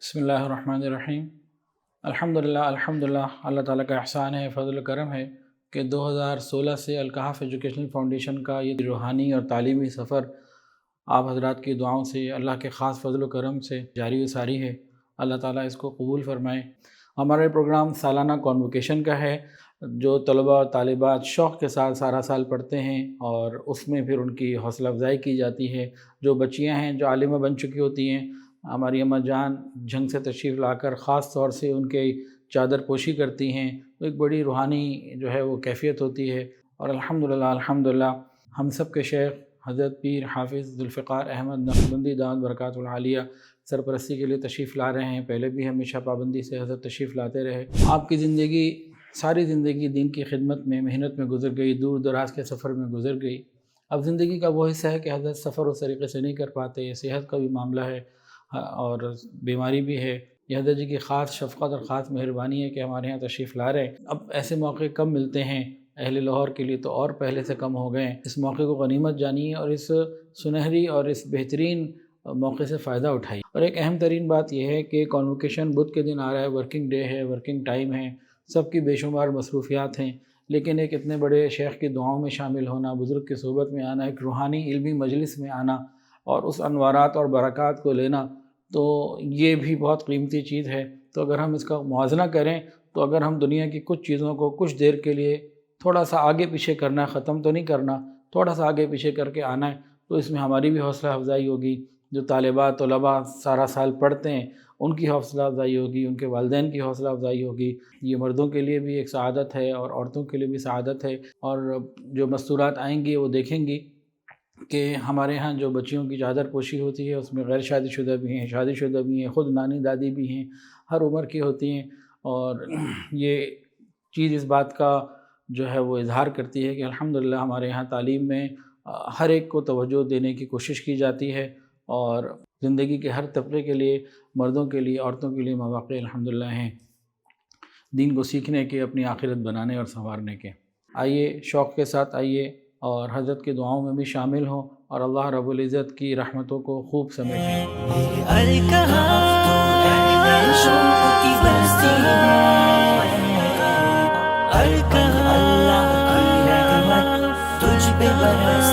بسم اللہ الرحمن الرحیم۔ الحمدللہ اللہ تعالیٰ کا احسان ہے، فضل و کرم ہے کہ 2016 سے الکحف ایجوکیشنل فاؤنڈیشن کا یہ روحانی اور تعلیمی سفر آپ حضرات کی دعاؤں سے، اللہ کے خاص فضل و کرم سے جاری و ساری ہے۔ اللہ تعالیٰ اس کو قبول فرمائے۔ ہمارا پروگرام سالانہ کانوکیشن کا ہے، جو طلباء اور طالبات شوق کے ساتھ سارا سال پڑھتے ہیں اور اس میں پھر ان کی حوصلہ افزائی کی جاتی ہے۔ جو بچیاں ہیں جو عالمہ بن چکی ہوتی ہیں، ہماری اماں جان جنگ سے تشریف لا کر خاص طور سے ان کے چادر پوشی کرتی ہیں، تو ایک بڑی روحانی جو ہے وہ کیفیت ہوتی ہے۔ اور الحمدللہ ہم سب کے شیخ حضرت پیر حافظ ذوالفقار احمد نقشبندی دامت برکاتہ العالیہ سرپرستی کے لیے تشریف لا رہے ہیں۔ پہلے بھی ہمیشہ پابندی سے حضرت تشریف لاتے رہے۔ آپ کی زندگی، ساری زندگی دین کی خدمت میں، محنت میں گزر گئی، دور دراز کے سفر میں گزر گئی۔ اب زندگی کا وہ حصہ ہے کہ حضرت سفر اس طریقے سے نہیں کر پاتے، صحت کا بھی معاملہ ہے اور بیماری بھی ہے۔ یہ حضرت جی کی خاص شفقت اور خاص مہربانی ہے کہ ہمارے یہاں تشریف لا رہے ہیں۔ اب ایسے موقع کم ملتے ہیں اہل لاہور کے لیے، تو اور پہلے سے کم ہو گئے ہیں۔ اس موقع کو غنیمت جانیے اور اس سنہری اور اس بہترین موقع سے فائدہ اٹھائیے۔ اور ایک اہم ترین بات یہ ہے کہ کانوکیشن بدھ کے دن آ رہا ہے، ورکنگ ڈے ہے، ورکنگ ٹائم ہے، سب کی بے شمار مصروفیات ہیں، لیکن ایک اتنے بڑے شیخ کی دعاؤں میں شامل ہونا، بزرگ کی صحبت میں آنا، ایک روحانی علمی مجلس میں آنا اور اس انوارات اور برکات کو لینا، تو یہ بھی بہت قیمتی چیز ہے۔ تو اگر ہم اس کا موازنہ کریں تو اگر ہم دنیا کی کچھ چیزوں کو کچھ دیر کے لیے تھوڑا سا آگے پیچھے کرنا ہے، ختم تو نہیں کرنا، تھوڑا سا آگے پیچھے کر کے آنا ہے، تو اس میں ہماری بھی حوصلہ افزائی ہوگی۔ جو طالبات طلباء سارا سال پڑھتے ہیں ان کی حوصلہ افزائی ہوگی، ان کے والدین کی حوصلہ افزائی ہوگی۔ یہ مردوں کے لیے بھی ایک سعادت ہے اور عورتوں کے لیے بھی سعادت ہے۔ اور جو مستورات آئیں گی وہ دیکھیں گی کہ ہمارے ہاں جو بچیوں کی چادر پوشی ہوتی ہے اس میں غیر شادی شدہ بھی ہیں، شادی شدہ بھی ہیں، خود نانی دادی بھی ہیں، ہر عمر کی ہوتی ہیں۔ اور یہ چیز اس بات کا جو ہے وہ اظہار کرتی ہے کہ الحمدللہ ہمارے یہاں تعلیم میں ہر ایک کو توجہ دینے کی کوشش کی جاتی ہے، اور زندگی کے ہر طبقے کے لیے، مردوں کے لیے، عورتوں کے لیے مواقع الحمدللہ ہیں دین کو سیکھنے کے، اپنی آخرت بنانے اور سنوارنے کے۔ آئیے شوق کے ساتھ آئیے اور حضرت کی دعاؤں میں بھی شامل ہوں اور اللہ رب العزت کی رحمتوں کو خوب سمیٹیں۔ تجھ پہ برس